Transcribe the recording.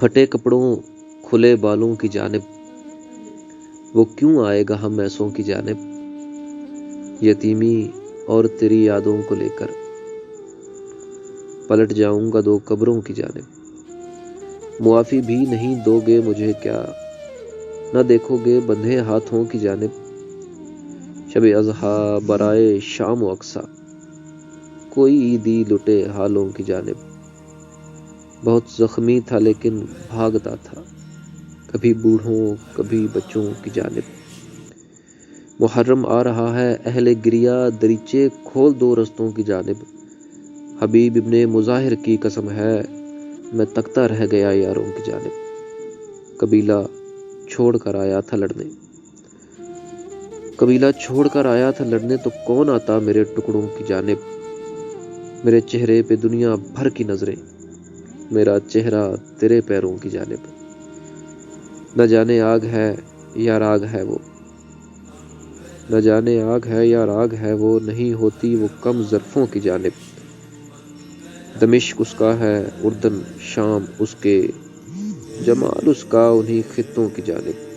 پھٹے کپڑوں کھلے بالوں کی جانب، وہ کیوں آئے گا ہم ایسوں کی جانب، یتیمی اور تیری یادوں کو لے کر پلٹ جاؤں گا دو قبروں کی جانب۔ معافی بھی نہیں دو گے مجھے کیا، نہ دیکھو گے بندھے ہاتھوں کی جانب، شب اضحیٰ برائے شام و اقصیٰ کوئی عیدی لٹے حالوں کی جانب۔ بہت زخمی تھا لیکن بھاگتا تھا، کبھی بوڑھوں کبھی بچوں کی جانب۔ محرم آ رہا ہے اہل گریہ دریچے کھول دو رستوں کی جانب، حبیب ابن مظاہر کی قسم ہے میں تکتا رہ گیا یاروں کی جانب۔ قبیلہ چھوڑ کر آیا تھا لڑنے، قبیلہ چھوڑ کر آیا تھا لڑنے، تو کون آتا میرے ٹکڑوں کی جانب۔ میرے چہرے پہ دنیا بھر کی نظریں، میرا چہرہ تیرے پیروں کی جانب۔ نہ جانے آگ ہے یا راگ ہے وہ، نہ جانے آگ ہے یا راگ ہے وہ، نہیں ہوتی وہ کم ظرفوں کی جانب۔ دمشق اس کا ہے اردن شام اس کے، جمال اس کا انہی خطوں کی جانب۔